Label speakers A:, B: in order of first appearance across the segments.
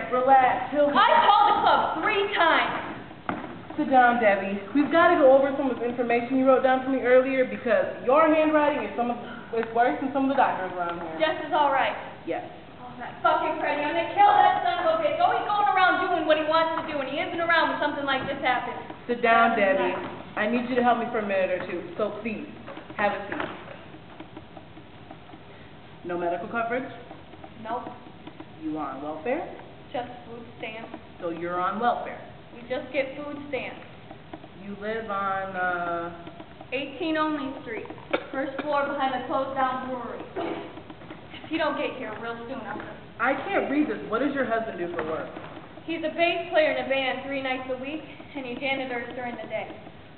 A: Relax.
B: I called the club 3 times.
A: Sit down, Debbie. We've got to go over some of the information you wrote down for me earlier because your handwriting is worse than some of the doctors around here.
B: Jess is all right.
A: Yes.
B: Oh, that fucking Freddie. I'm going to kill that son of a bitch. Always going around doing what he wants to do, and he isn't around when something like this happens.
A: Sit down, Debbie. I need you to help me for a minute or two, so please, have a seat. No medical coverage?
B: Nope.
A: You on welfare?
B: Just food stamps.
A: So you're on welfare?
B: We just get food stamps.
A: You live on,
B: 18 Only Street. First floor behind the closed down brewery. If you don't get here real soon,
A: I can't read this. What does your husband do for work?
B: He's a bass player in a band 3 nights a week, and he janitors during the day.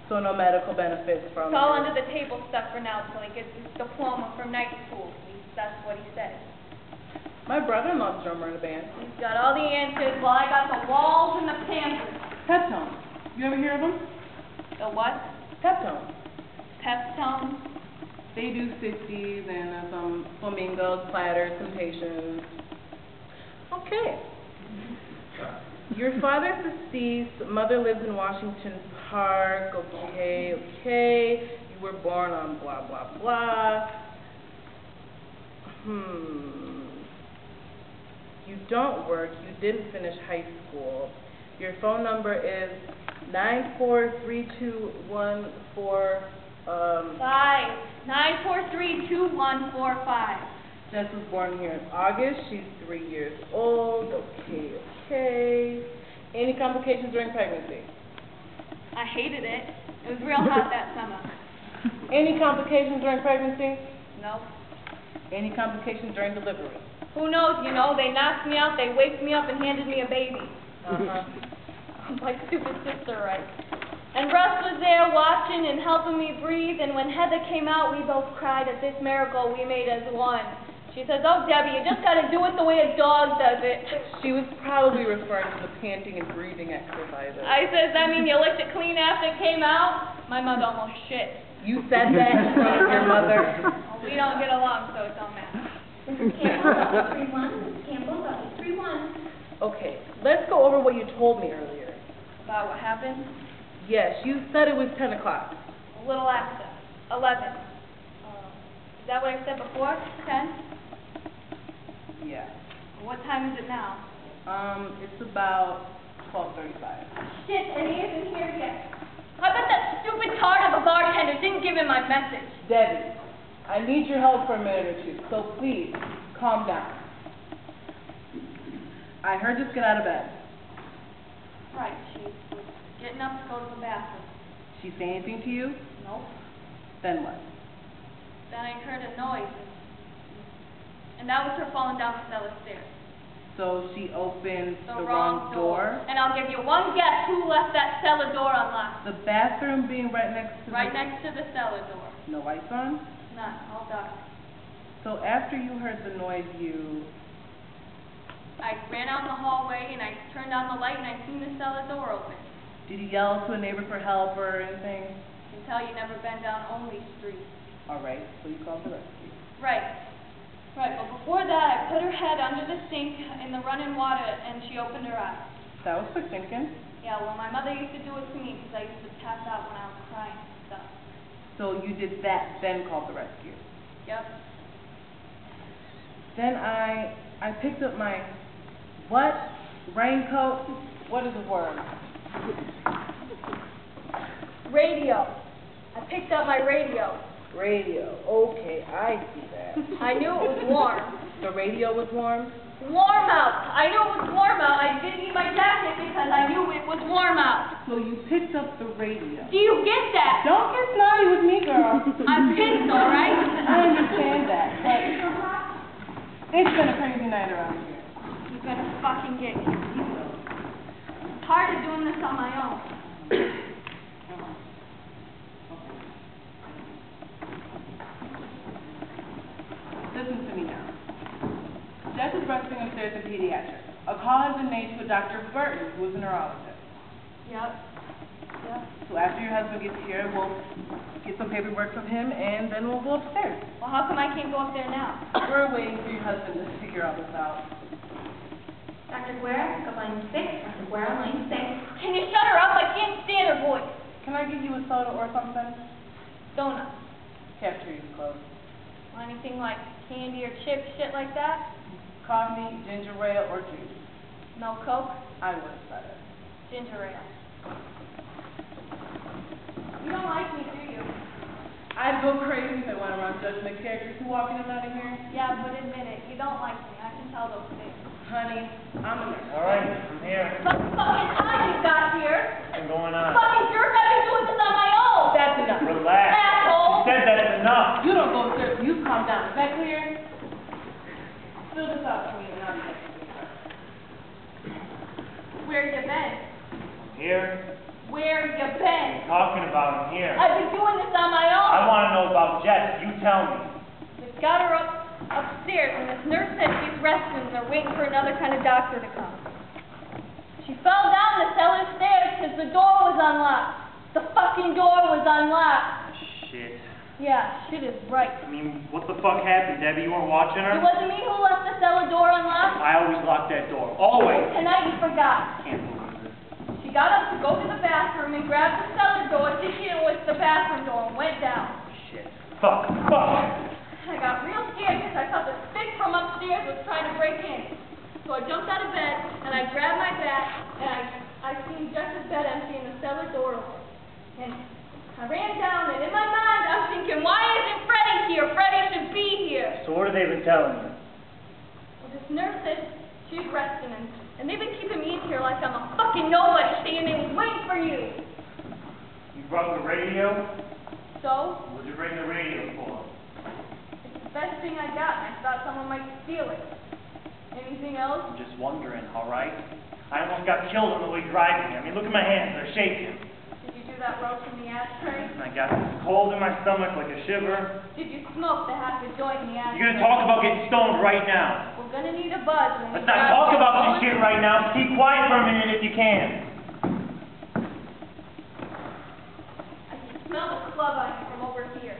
A: So no medical benefits from...
B: It's all under the table stuff for now until he gets his diploma from night school. At least that's what he said.
A: My brother-in-law's drummer in a band.
B: He's got all the answers while I got the walls and the pampers.
A: Peptone. You ever hear of them?
B: The what?
A: Peptone.
B: Peptone?
A: They do 60s and some flamingos, platters, temptations. Okay. Your father's deceased. Mother lives in Washington Park. Okay. You were born on blah, blah, blah. You don't work. You didn't finish high school. Your phone number is 9432145.
B: 9432145.
A: Jess was born here in August. She's 3 years old. Okay. Any complications during pregnancy?
B: I hated it. It was real hot that summer.
A: Any complications during pregnancy?
B: No.
A: Any complications during delivery?
B: Who knows, you know, they knocked me out, they waked me up and handed me a baby. My stupid sister, right? And Russ was there watching and helping me breathe, and when Heather came out, we both cried at this miracle we made as one. She says, "Oh, Debbie, you just got to do it the way a dog does it."
A: She was probably referring to the panting and breathing exercises.
B: I says, "I mean, you licked it clean after it came out?" My mother almost shit.
A: You said that in front of your mother?
B: Well, we don't get along, so it don't matter.
C: Campbell, 3-1.
A: Okay, let's go over what you told me earlier.
B: About what happened?
A: Yes, you said it was 10 o'clock.
B: A little after. 11. Is that what I said before? 10?
A: Yeah.
B: What time is it now?
A: It's about 12:35.
B: Shit, and he isn't here yet. I bet that stupid tart of a bartender didn't give him my message.
A: Debbie, I need your help for a minute or two, so please, calm down. I heard you get out of bed.
B: Right, she was getting up to go to the bathroom.
A: She say anything to you?
B: Nope.
A: Then what?
B: Then I heard a noise, and that was her falling down the cellar stairs.
A: So she opened
B: the wrong door? And I'll give you one guess who left that cellar door unlocked.
A: The bathroom being right next to
B: next to the cellar door.
A: No lights on?
B: None, all dark.
A: So after you heard the noise,
B: I ran out in the hallway and I turned on the light and I seen the cellar door open.
A: Did you yell to a neighbor for help or anything?
B: You can tell you never been down Only Street.
A: All right, so you called the rescue.
B: Right. Right, but before that, I put her head under the sink in the running water, and she opened her eyes.
A: That was quick thinking.
B: Yeah, well, my mother used to do it to me, because I used to pass out when I was crying and stuff.
A: So you did that, then called the rescue?
B: Yep.
A: Then I picked up my, what? Raincoat? What is the word?
B: Radio. I picked up my radio.
A: Radio. Okay, I see that.
B: I knew it was warm.
A: The radio was warm?
B: Warm out. I knew it was warm out. I didn't need my jacket because I knew it was warm out.
A: So you picked up the radio.
B: Do you get that?
A: Don't get snotty with me, girl.
B: I'm pissed, all right?
A: I understand that, but it's been a crazy night around here.
B: You better fucking get it. I'm tired of doing this on my own.
A: Listen to me now. Jess is resting upstairs in pediatrics. A call has been made to a Dr. Burton, who is a neurologist.
B: Yep.
A: So after your husband gets here, we'll get some paperwork from him, and then we'll go upstairs.
B: Well, how come I can't go up there now?
A: We're waiting for your husband to figure all this out.
C: Dr. Guerra, pick up line 6. Dr. Guerra, line 6.
B: Can you shut her up? I can't stand her voice.
A: Can I give you a soda or something?
B: Donut.
A: Cafeteria's closed.
B: Anything like candy or chips, shit like that?
A: Coffee, ginger ale, or juice?
B: No Coke?
A: I would have said it.
B: Ginger ale. You don't like me, do you?
A: I'd go crazy if I went around judging the characters who walk in and out of here.
B: Yeah, but admit it. You don't like me. I can tell those things.
A: Honey, I'm a nurse.
D: All right, I'm here.
B: What fucking time you got here?
D: What's going on?
B: Fucking jerk, I've been doing this on my own.
A: That's enough.
D: Relax.
B: Asshole.
D: You said that's enough.
A: You don't go upstairs. You calm down. Is that clear? Fill this out for me and I'll be back.
B: Where you been?
D: Here.
B: Where you
D: What are
B: been?
D: you talking about? I'm here.
B: I've been doing this on my own.
D: I want to know about Jess. You tell me.
B: We've got her upstairs, and this nurse said she's resting, and they're waiting for another kind of doctor to come. She fell down the cellar stairs because the door was unlocked. The fucking door was unlocked.
D: Shit.
B: Yeah, shit is right.
D: I mean, what the fuck happened, Debbie? You weren't watching her?
B: It wasn't me who left the cellar door unlocked.
D: I always lock that door. Always.
B: Tonight you forgot.
D: Can't believe this.
B: She got up to go to the bathroom and grabbed the cellar door, thinking it was the bathroom door, and went down.
D: Shit. Fuck.
B: I got real scared because I thought the stick from upstairs was trying to break in. So I jumped out of bed, and I grabbed my bat, and I seen Jess's bed empty and the cellar door open. And I ran down, and in my mind, I'm thinking, why isn't Freddie here? Freddie should be here.
D: So what have they been telling you?
B: Well, this nurse said she's resting, and they've been keeping me in here like I'm a fucking nobody, saying they was waiting for you.
D: You brought the radio?
B: So,
D: What'd you bring the radio for?
B: it's the best thing I got, and I thought someone might steal it. Anything else?
D: I'm just wondering, all right? I almost got killed on the way driving here. I mean, look at my hands. They're shaking.
B: Did you do that roast in the ashtray?
D: And I got this cold in my stomach like a shiver.
B: Did you smoke the half a joint in the ashtray?
D: You're gonna talk about getting stoned right now.
B: We're gonna need a buzz. When we
D: Let's not
B: grab
D: talk
B: this
D: about
B: bullet.
D: this shit right now. Keep quiet for a minute if you can.
B: I can smell the club on you from over here.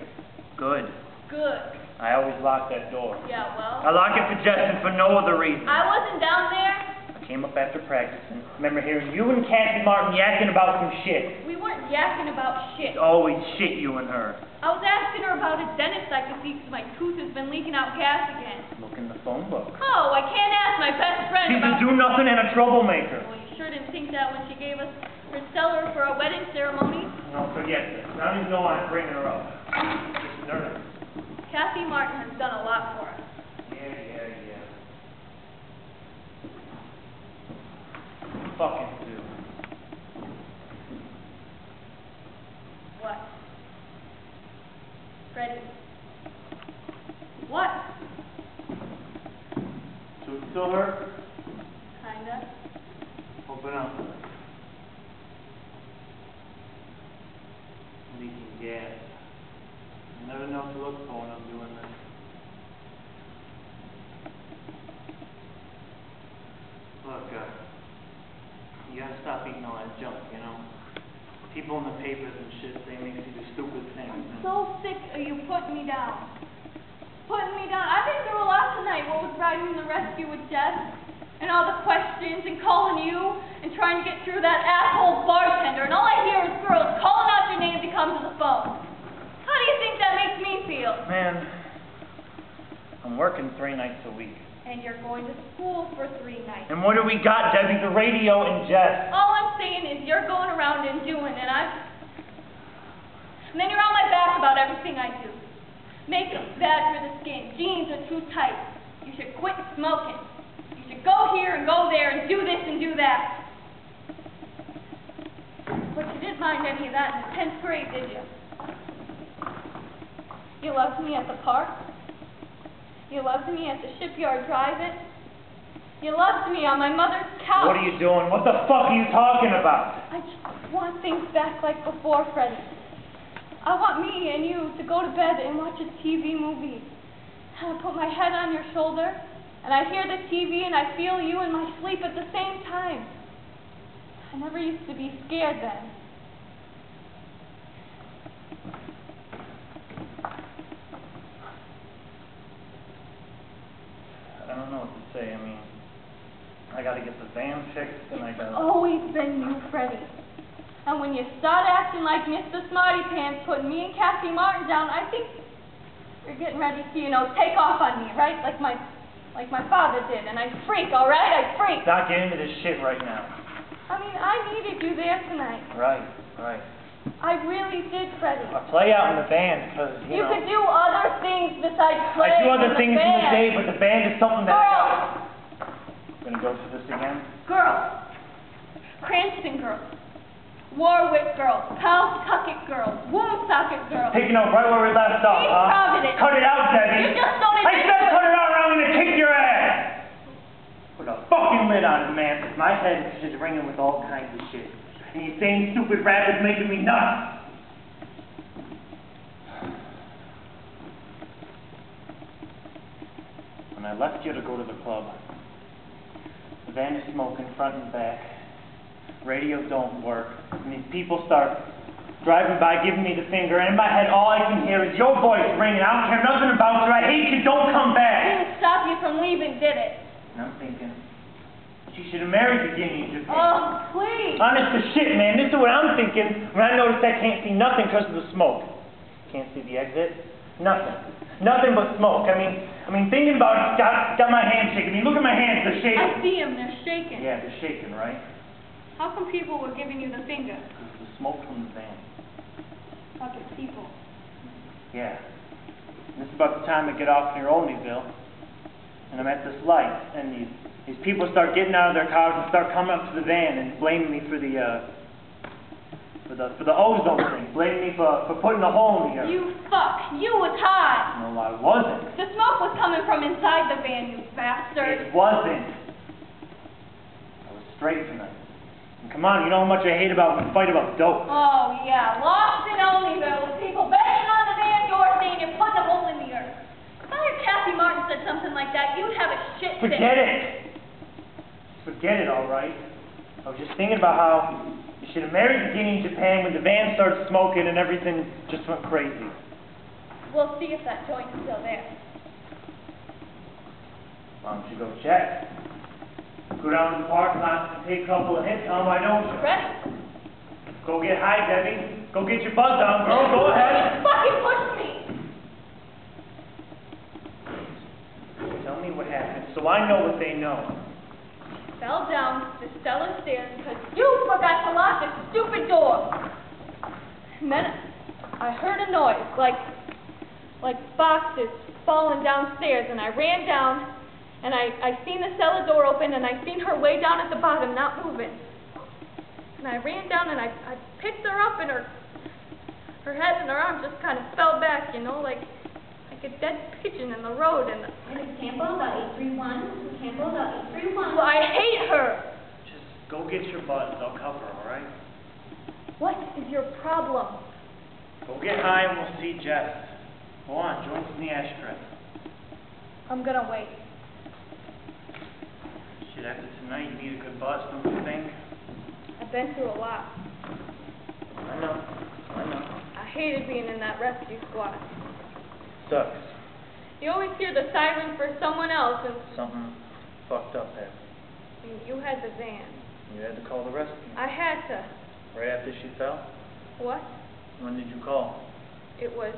D: Good.
B: Good.
D: I always lock that door.
B: Yeah, well,
D: I lock it for Jess and for no other reason.
B: I wasn't down there.
D: I came up after practicing. Remember hearing you and Cassie Martin yakking about some shit.
B: We weren't yakking about shit.
D: It's always shit, you and her.
B: I was asking her about a dentist I could see because my tooth has been leaking out gas again.
D: Look in the phone book.
B: Oh, I can't ask my best friend
D: She's a
B: about...
D: do-nothing and a troublemaker.
B: Well, you sure didn't think that when she gave us her cellar for our wedding ceremony?
D: No, forget this. I don't even know why I'm bringing her up. Just nervous.
B: Kathy Martin has done a lot for us.
D: Yeah. Fucking do.
B: What? Freddie. What?
D: Tooth still hurt?
B: Kinda.
D: Open up. Leaking gas. I never know what to look for when I'm doing this. Look, you gotta stop eating all that junk, you know? People in the papers and shit, they make you do stupid things.
B: I'm so sick of you putting me down. Putting me down. I've been through a lot tonight. What was riding the rescue with Jess? And all the questions and calling you and trying to get through that asshole bartender. And all I hear is girls calling out your name to come to the phone. How do you think that makes me feel?
D: Man, I'm working 3 nights a week.
B: And you're going to school for 3 nights.
D: And what do we got, Debbie? The radio and Jess.
B: All I'm saying is you're going around and doing, and then you're on my back about everything I do. Makeup's bad for the skin. Jeans are too tight. You should quit smoking. You should go here and go there and do this and do that. But you didn't mind any of that in the 10th grade, did you? You loved me at the park. You loved me at the shipyard drive-in. You loved me on my mother's couch.
E: What are you doing? What the fuck are you talking about?
B: I just want things back like before, Freddie. I want me and you to go to bed and watch a TV movie. And I put my head on your shoulder, and I hear the TV, and I feel you in my sleep at the same time. I never used to be scared then.
E: I don't know what to say. I mean, I gotta get the van fixed, and I gotta...
B: It's always been you, Freddie. And when you start acting like Mr. Smarty Pants, putting me and Kathy Martin down, I think you're getting ready to, take off on me, right? Like my father did. And I freak, all right? I freak.
E: Not get into this shit right now.
B: I mean, I needed you there tonight.
E: Right.
B: I really did, Freddie.
E: I play out in the band because,
B: You could do other things besides play
E: I do other things in the day,
B: band.
E: but the band is something that
B: Girls!
E: Gonna go through this again?
B: Girls. Cranston girls. Warwick girls. Pawtucket girls. Woonsocket girls.
E: Picking up right where we left off,
B: East
E: huh?
B: Providence.
E: Cut it out, Debbie.
B: You just don't
E: I said cut it out or I'm gonna kick your ass! Put a fucking lid on it, man. My head is just ringing with all kinds of shit. And you saying stupid rap is making me nuts. When I left you to go to the club, the van is smoking front and back. Radio don't work. And these people start driving by, giving me the finger, and in my head all I can hear is your voice ringing. I don't care nothing about you. I hate you. Don't come back.
B: Didn't stop you from leaving, did it?
E: And I'm thinking, she should have married the guinea in Japan.
B: Oh, please.
E: Honest to shit, man. This is what I'm thinking when I notice I can't see nothing because of the smoke. Can't see the exit. Nothing. Nothing but smoke. I mean, thinking about it, got my hands shaking. I mean, look at my hands. They're shaking.
B: I see them. They're shaking.
E: Yeah, they're shaking, right?
B: How come people were giving you the finger?
E: Because of the smoke from the van.
B: Fucking people.
E: Yeah. And this is about the time I get off near Olneyville, and I'm at this light, and these people start getting out of their cars and start coming up to the van and blaming me for the ozone thing, blaming me for putting a hole in the earth.
B: You fuck. You was high.
E: No, I wasn't.
B: The smoke was coming from inside the van, you bastard.
E: It wasn't. I was straight tonight. And come on, you know how much I hate about when we fight about dope.
B: Oh, yeah. Lost in Olneyville with people banging on the van door saying you're putting a hole in the earth. If I heard Kathy Martin said something like that, you'd have a shit fit.
E: Forget it. Forget it, all right. I was just thinking about how you should have married the guinea in Japan when the van started smoking and everything just went crazy.
B: We'll see if that joint's still there.
E: Why don't you go check? Go down to the parking lot and take a couple of hits. Why don't you?
B: Ready?
E: Go get high, Debbie. Go get your buzz on, girl. Go ahead.
B: You fucking push me!
E: Tell me what happened so I know what they know.
B: Fell down the cellar stairs because you forgot to lock the stupid door. And then I heard a noise like boxes falling downstairs, and I ran down, and I seen the cellar door open, and I seen her way down at the bottom, not moving. And I ran down, and I picked her up, and her head and her arm just kind of fell back, like a dead pigeon in the road. And
C: Mrs. Campbell, about 831. Mrs. Campbell, about 831.
B: well, I hate her.
E: Just go get your buzz. I'll cover, all right?
B: What is your problem?
E: Go get high and we'll see Jess. Go on, join us in the ashtray.
B: I'm gonna wait.
E: Shit, after tonight, you need a good buzz, don't you think?
B: I've been through a lot.
E: I know.
B: I hated being in that rescue squad.
E: Sucks.
B: You always hear the siren for someone else, and
E: Something fucked up happened.
B: you had the van.
E: You had to call the rescue.
B: I had to.
E: Right after she fell?
B: What?
E: When did you call?
B: It was,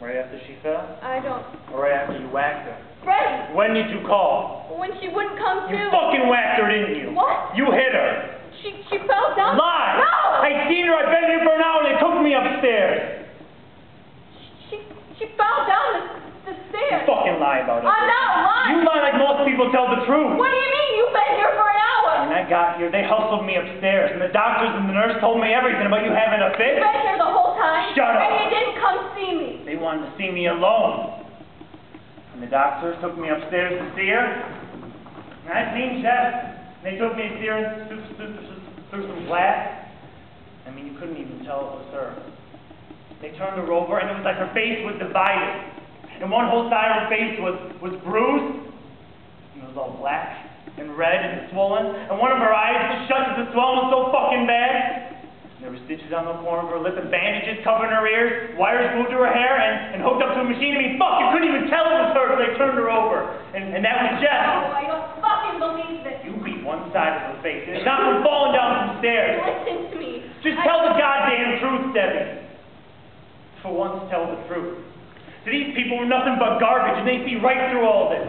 E: Right after she fell?
B: I don't...
E: Or right after you whacked her?
B: Freddie!
E: When did you call?
B: When she wouldn't come to...
E: You fucking whacked her, didn't you?
B: What?
E: You hit her.
B: She fell down...
E: Lie!
B: No!
E: I seen her. I've been here for an hour and they took me upstairs.
B: She fell down the
E: the truth.
B: What do you mean? You've been here for an hour.
E: When I got here, they hustled me upstairs, and the doctors and the nurse told me everything about you having a fit.
B: You've been here the whole time.
E: Shut up.
B: And you didn't come see me.
E: They wanted to see me alone. And the doctors took me upstairs to see her. And I seen Jess. They took me upstairs through some glass. I mean, you couldn't even tell it was her. They turned her over, and it was like her face was divided. And one whole side of her face was bruised. And it was all black and red and swollen. And one of her eyes was shut because the swelling was so fucking bad. And there were stitches on the corner of her lip and bandages covering her ears. Wires glued to her hair and hooked up to a machine. I mean, fuck, you couldn't even tell it was her because they turned her over. And that was Jess.
B: Oh, I don't fucking believe this.
E: You beat one side of her face. And it's not from falling down some stairs.
B: Listen to me.
E: Just tell the goddamn truth, Debbie. For once, tell the truth. So these people were nothing but garbage, and they see right through all this.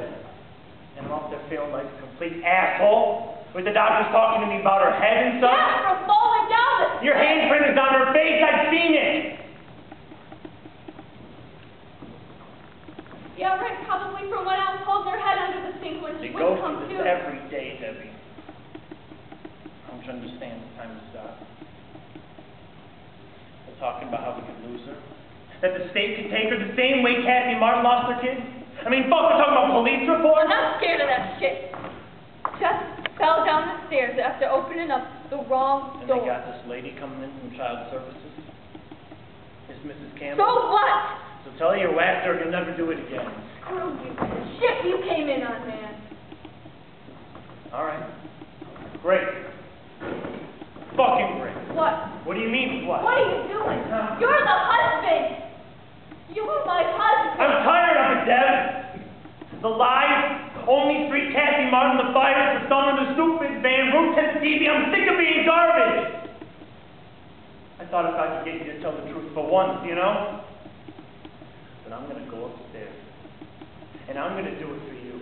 E: And I'm up there feeling like a complete asshole, with the doctors talking to me about her head and stuff.
B: Yeah, from falling down the stairs.
E: Your handprint is on her face. I've seen it.
B: Yeah, right. Probably from when I was holding her head under the sink when she
E: They go
B: wouldn't come
E: through
B: to.
E: this every day, Debbie. Don't you understand? It's time to stop. They're talking about how we could lose her. That the state could take her the same way Kathy Martin lost her kids. I mean, fuck, we're talking about police reports.
B: I'm not scared of that shit. Just fell down the stairs after opening up the wrong
E: And
B: door.
E: they got this lady coming in from Child Services. It's Mrs.
B: So
E: Campbell.
B: what?
E: So tell your whacked her you'll never do it again.
B: Screw you. The shit you came in on, man.
E: All right. Great. Fucking great.
B: What?
E: What do you mean, what?
B: What are you doing? You're the husband. You were my husband.
E: I'm tired of it, Deb. The lies, only street Kathy Martin, the fires, the summer, the stupid van, Route 10 TV. I'm sick of being garbage. I thought if I could get you to tell the truth for once, you know? But I'm going to go upstairs. And I'm going to do it for you.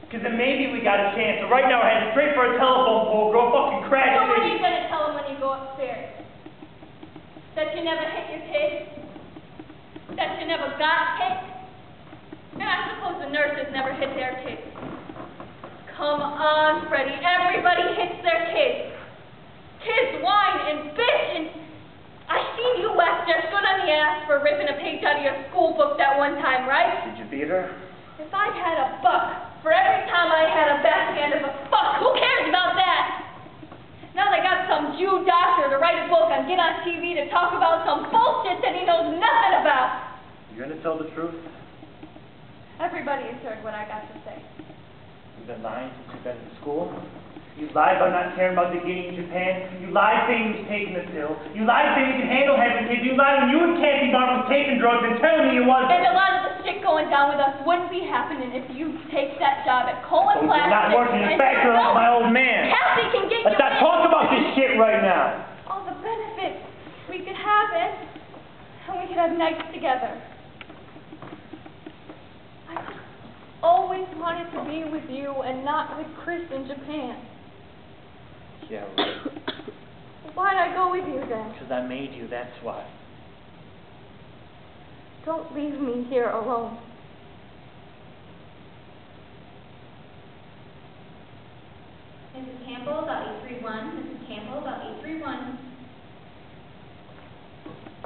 E: Because then maybe we got a chance. So right now, I head straight for a telephone pole, girl, fucking crash.
B: So what are you going to tell him when you go upstairs? That you never hit your kids? That you never got hit? And I suppose the nurses never hit their kids. Come on, Freddie. Everybody hits their kids. Kids whine and bitch and... I seen you whack Jess good on the ass for ripping a page out of your school book that one time, right?
E: Did you beat her?
B: If I'd had a buck for every time I had a backhand of a fuck, who cares about that? Now they got some Jew doctor to write a book and get on TV to talk about some bullshit that he knows nothing about.
E: You're going to tell the truth?
B: Everybody has heard what I got to say.
E: You've been lying since you've been in school. You lied about not caring about the gay in Japan. You lied saying you was taking the pill. You lied saying you could handle having kids. You lied when you and Kathy Martin was taking drugs and telling me you wasn't.
B: And a lot of the shit going down with us wouldn't be happening if you take that job at Colin
E: It's not working in a factory like my old man.
B: Kathy can get
E: Let's
B: you
E: not
B: in.
E: talk about this shit right now.
B: All the benefits we could have it, and we could have nights together. I just always wanted to be with you and not with Chris in Japan.
E: Yeah, right.
B: Why'd I go with you then?
E: Because I made you, that's why.
B: Don't leave me here alone.
C: Mrs. Campbell, about 831. Mrs. Campbell, about 831.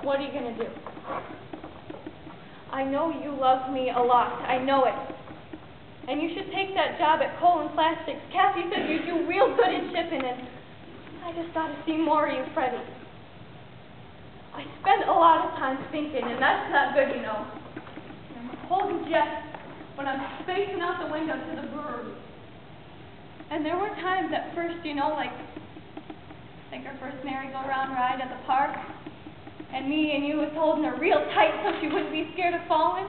B: What are you going to do? I know you love me a lot. I know it. And you should take that job at Colin Plastics. Kathy said you do real good in shipping, and I just got to see more of you, Freddie. I spend a lot of time thinking, and that's not good, you know. I'm holding Jess when I'm facing out the window to the brewery. And there were times at first, you know, like our first merry-go-round ride at the park, and me and you was holding her real tight so she wouldn't be scared of falling.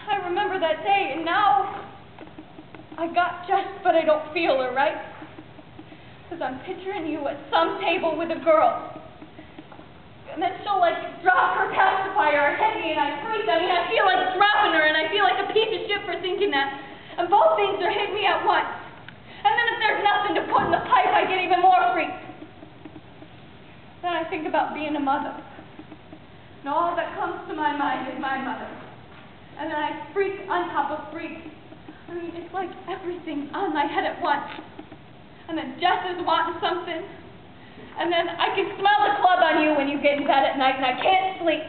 B: I remember that day, and now I got Jess, but I don't feel her, right? Because I'm picturing you at some table with a girl. And then she'll, like, drop her pacifier or hit me, and I freak. I mean, I feel like dropping her, and I feel like a piece of shit for thinking that. And both things are hitting me at once. And then if there's nothing to put in the pipe, I get even more freaked. Then I think about being a mother. And all that comes to my mind is my mother. And then I freak on top of freak. I mean, it's like everything's on my head at once. And then Jess is wanting something. And then I can smell the club on you when you get in bed at night and I can't sleep.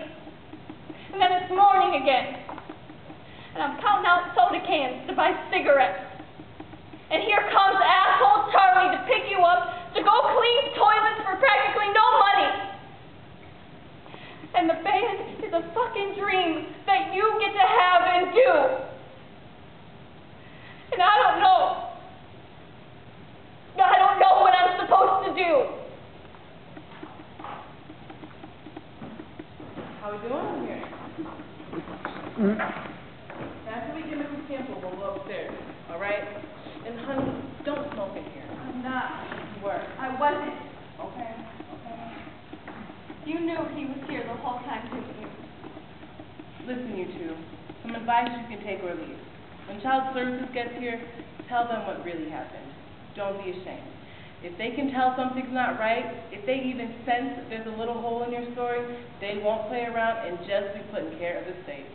B: And then it's morning again. And I'm counting out soda cans to buy cigarettes. And here comes asshole Charlie to pick you up to go clean toilets for practically no money. And the band is a fucking dream that you get to have and do. And I don't know. I don't know what I'm supposed to do.
A: How we doing here? After we get Mrs. Campbell, we'll go upstairs, all right? And honey, don't smoke in here.
B: I'm not.
A: You were.
B: I wasn't.
A: Okay.
B: You knew he was here the whole time, didn't you?
A: Listen, you two. Some advice you can take or leave. When child services gets here, tell them what really happened. Don't be ashamed. If they can tell something's not right, if they even sense that there's a little hole in your story, they won't play around and just be putting care of the state.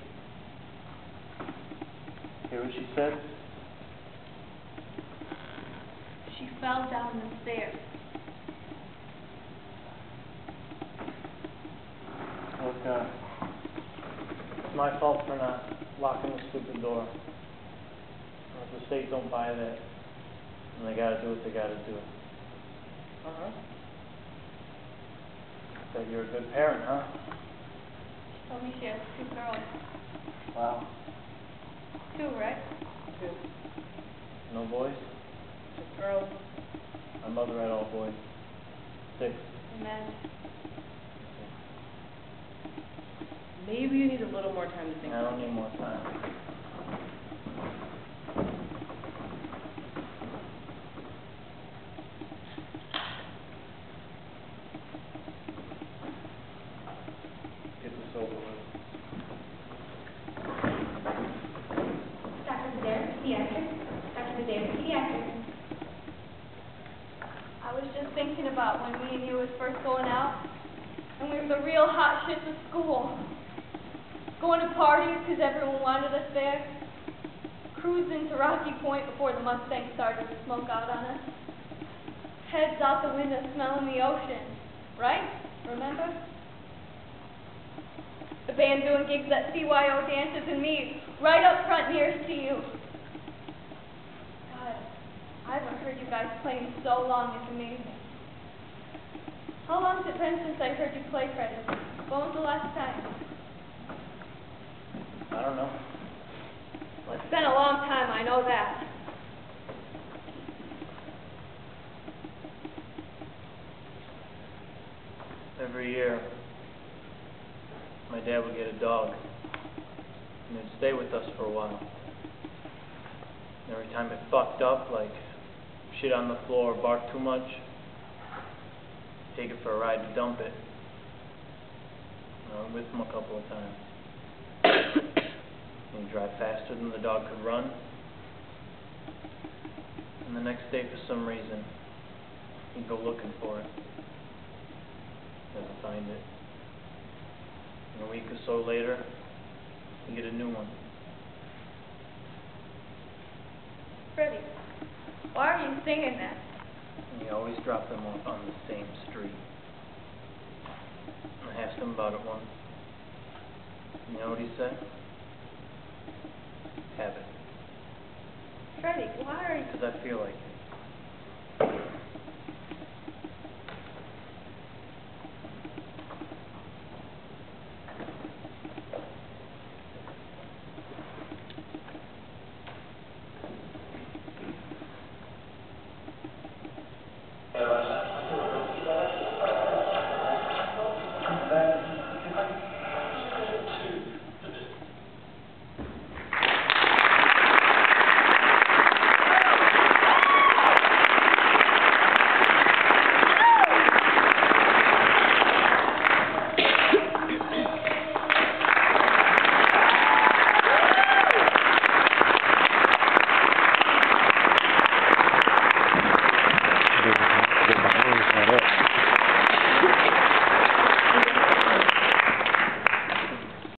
E: Hear what she said?
B: She fell down the stairs.
E: Look, it's my fault for not locking the stupid door. If the state don't buy that, then they gotta do what they gotta do. Bet you're a good parent, huh?
B: She told me she has 2 girls.
E: Wow.
B: 2, right?
A: 2.
E: No boys?
A: Just girls.
E: My mother had all boys. 6.
B: Amen.
A: Maybe you need a little more time to think.
E: I don't need more time. Get this over with.
C: Dr. Adair, pediatrics. Dr. Adair, pediatrics.
B: I was just thinking about when me and you was first going out, and we were the real hot shits of school. Going to parties because everyone wanted us there. Cruising to Rocky Point before the Mustang started to smoke out on us. Heads out the window smelling the ocean. Right? Remember? The band doing gigs at CYO dances and me right up front nearest to you. God, I haven't heard you guys play in so long, it's amazing. How long's it been since I heard you play, Freddie? When was the last time?
E: I don't know.
B: Well, it's been a long time, I know that.
E: Every year, my dad would get a dog, and he'd stay with us for a while. And every time it fucked up, like shit on the floor, barked too much, take it for a ride to dump it. I was with him a couple of times. He'd drive faster than the dog could run. And the next day, for some reason, he'd go looking for it. Doesn't find it. And a week or so later, he'd get a new one.
B: Freddie, why are you singing that?
E: And he always dropped them off on the same street. I asked him about it once. You know what he said? Have it.
B: Freddie, why are you...
E: Because I feel like it.